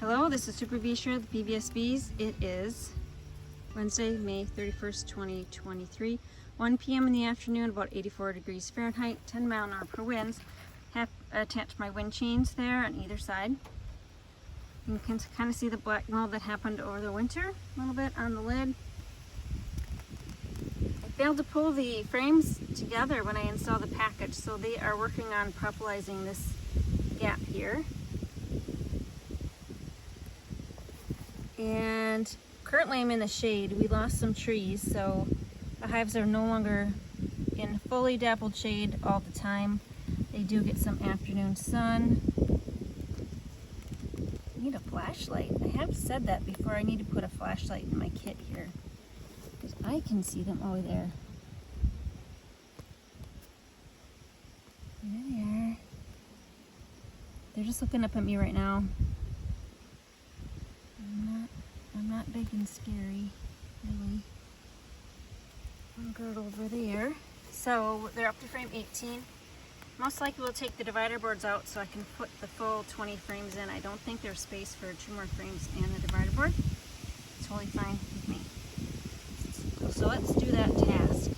Hello, this is Super V Shirley, the PVS Bees. It is Wednesday, May 31st, 2023, 1 p.m. in the afternoon, about 84 degrees Fahrenheit, 10 mile an hour per winds. Have attached my wind chains there on either side. You can kind of see the black mold that happened over the winter, a little bit on the lid. I failed to pull the frames together when I installed the package, so they are working on propolizing this gap here. And currently I'm in the shade. We lost some trees, so the hives are no longer in fully dappled shade all the time. They do get some afternoon sun. I need a flashlight. I have said that before. I need to put a flashlight in my kit here, because I can see them. Oh, there. There they are. They're just looking up at me right now. I'm not big and scary, really. One girl over there. So they're up to frame 18. Most likely we'll take the divider boards out so I can put the full 20 frames in. I don't think there's space for 2 more frames and the divider board. It's totally fine with me. So let's do that task.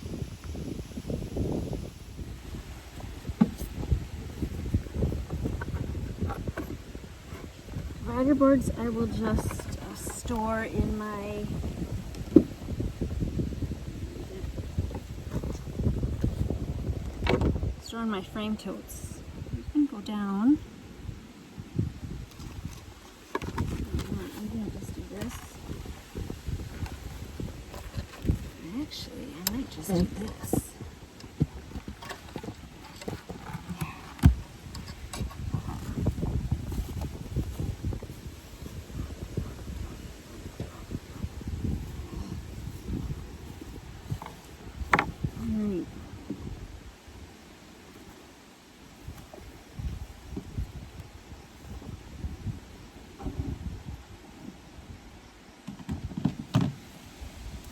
Divider boards I will just store in my frame totes. You can go down. I'm gonna just do this. Actually, I might just do this.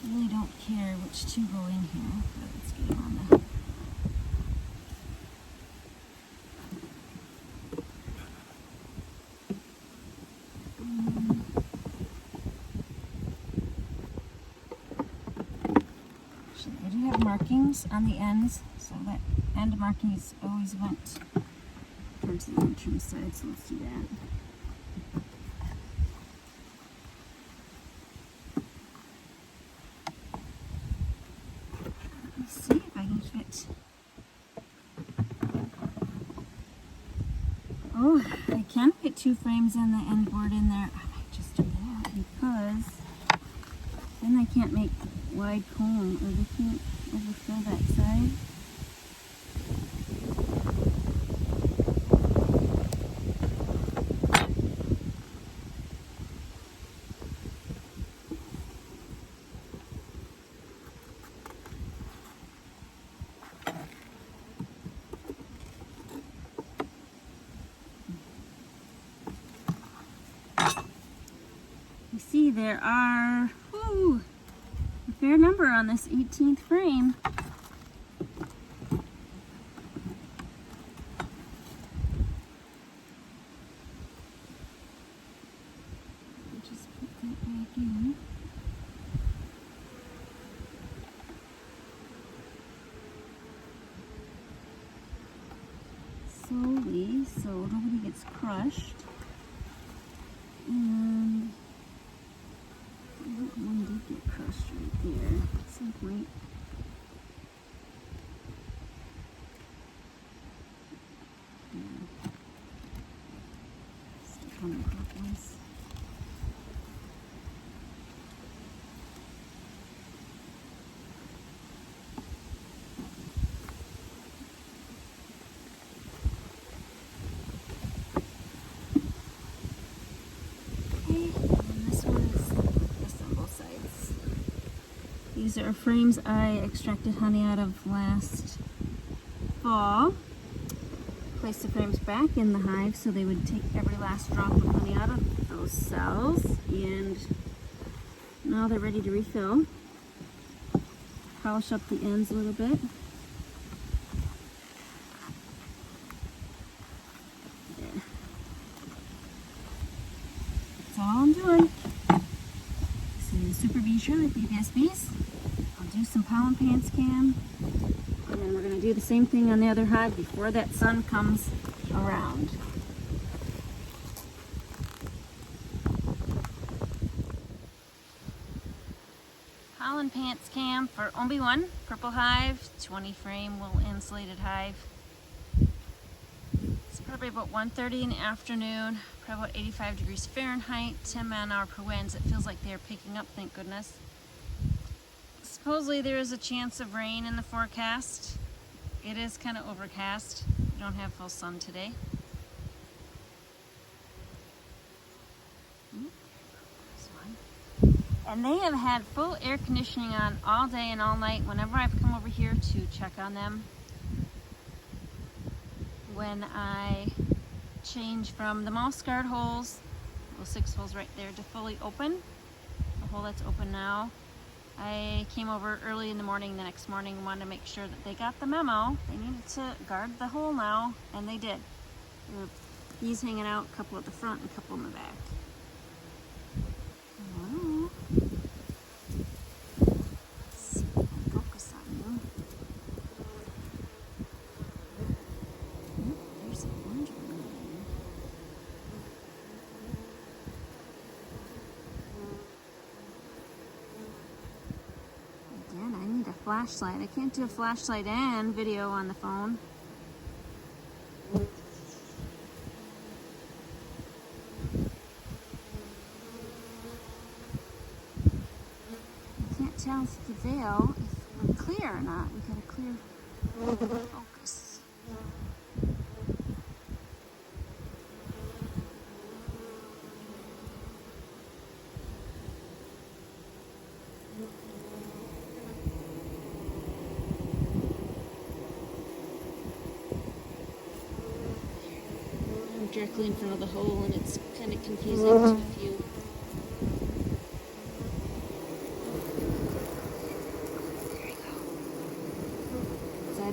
Really don't care which two go in here, but let's get them on the Actually, I do have markings on the ends, so that end markings always went towards the entrance side, so let's do that. See if I can fit. Oh, I can fit 2 frames and the end board in there. I might just do that because then I can't make wide comb, or they can't overfill that side. You see there are a fair number on this 18th frame. Just put that back in. Slowly, so nobody gets crushed. And one did get crushed right there at some point. Yeah. Stick on the clockwise. These are frames I extracted honey out of last fall. Placed the frames back in the hive so they would take every last drop of honey out of those cells, and now they're ready to refill. Polish up the ends a little bit. There. That's all I'm doing. This is Super Bee Shirley, PBS Bees. I'll do some pollen pants cam. And then we're going to do the same thing on the other hive before that sun comes around. Pollen pants cam for OMB1 Purple Hive, 20 frame wool insulated hive. It's probably about 1:30 in the afternoon, probably about 85 degrees Fahrenheit, 10 mile/hour per winds. It feels like they're picking up, thank goodness. Supposedly there is a chance of rain in the forecast. It is kind of overcast. We don't have full sun today. And they have had full air conditioning on all day and all night whenever I've come over here to check on them. When I change from the mouse guard holes, those 6 holes right there, to fully open, the hole that's open now, I came over early in the morning the next morning and wanted to make sure that they got the memo. They needed to guard the hole now, and they did. There were bees hanging out, a couple at the front and a couple in the back. Hello. Let's see if I can focus on you. There's a orange one there. Again, I need a flashlight. I can't do a flashlight and video on the phone. Tell the veil if we're clear or not. We got a clear focus. I'm directly in front of the hole, and it's kind of confusing to a few.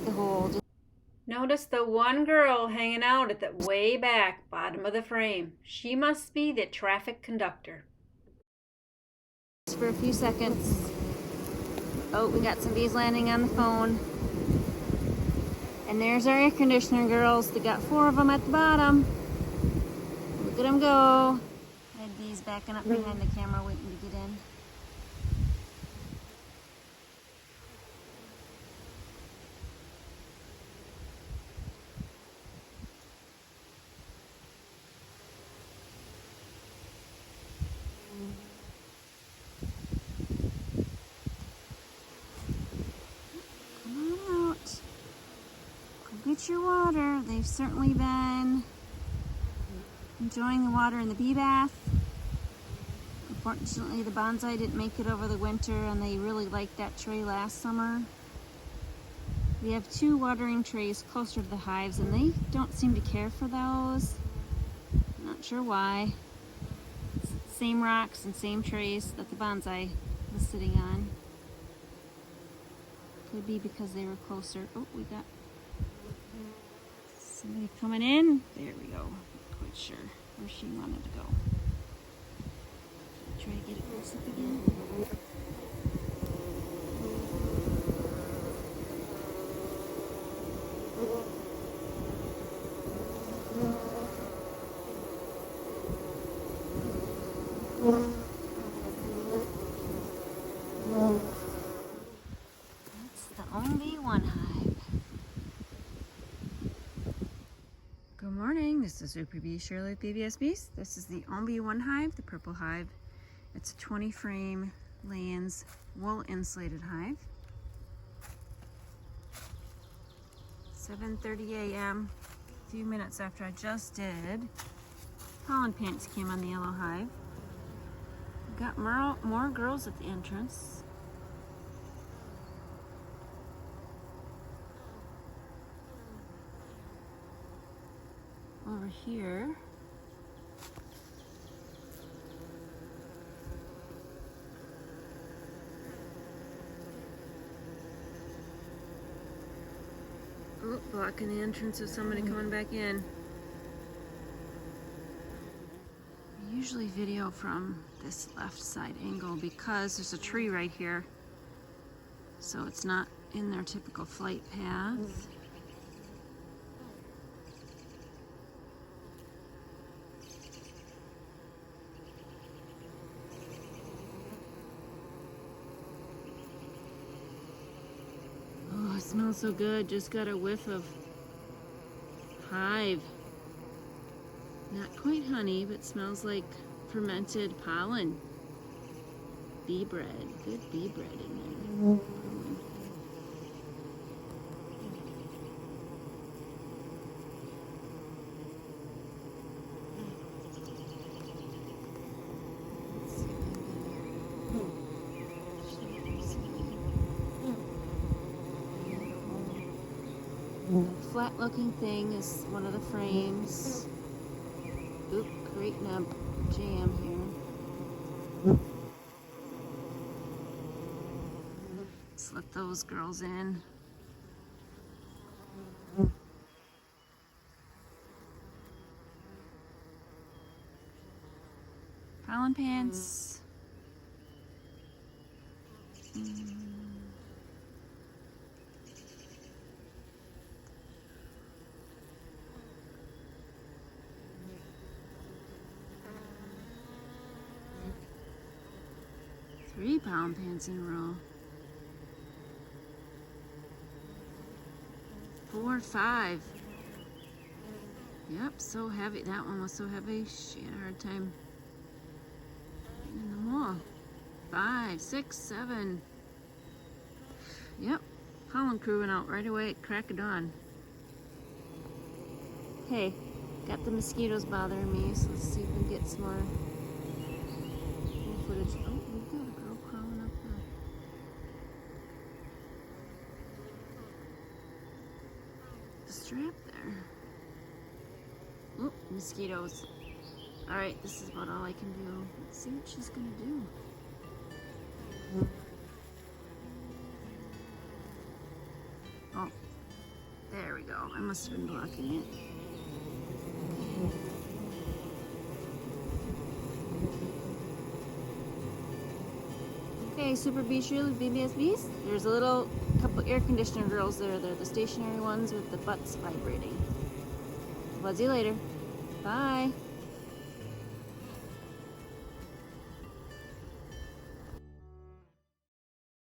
The hole. Notice the one girl hanging out at the way back bottom of the frame. She must be the traffic conductor. Just for a few seconds. Oh, we got some bees landing on the phone. And there's our air conditioner girls. They got 4 of them at the bottom. Look at them go. I had bees backing up behind the camera waiting to get in. Get your water. They've certainly been enjoying the water in the bee bath. Unfortunately, the bonsai didn't make it over the winter, and they really liked that tray last summer. We have 2 watering trays closer to the hives, and they don't seem to care for those. Not sure why. Same rocks and same trays that the bonsai was sitting on. Could be because they were closer. Oh, we got somebody coming in. There we go. Not quite sure where she wanted to go. Try to get it close up again. That's the OMB1 hive. Good morning, this is Super Bee Shirley with PBS Bees. This is the OMB1 hive, the purple hive. It's a 20 frame Layens wool insulated hive. 7:30 a.m. A few minutes after I just did pollen pants came on the yellow hive. Got more girls at the entrance. Over here, oh, blocking the entrance of somebody coming back in. usually video from this left side angle because there's a tree right here, so it's not in their typical flight path. Oh, it smells so good. Just got a whiff of hive. Not quite honey, but smells like fermented pollen. Bee bread. Good bee bread in there. Pollen. That flat looking thing is one of the frames. Oop, creating a jam here. Let's let those girls in. Pollen pants. 3 pollen pants in a row. 4, 5. Yep, so heavy. That one was so heavy. She had a hard time getting them all. 5, 6, 7. Yep, pollen crewing out right away at crack of dawn. Okay, got the mosquitoes bothering me, so let's see if we can get some more footage. Oh, we've got a girl crawling up the strap there. Oh, mosquitoes. Alright, this is about all I can do. Let's see what she's gonna do. Oh, there we go. I must have been blocking it. Okay, Super Bee Shirley, BBSBs. There's a little couple air conditioner girls there. They're the stationary ones with the butts vibrating. Buzz you later. Bye.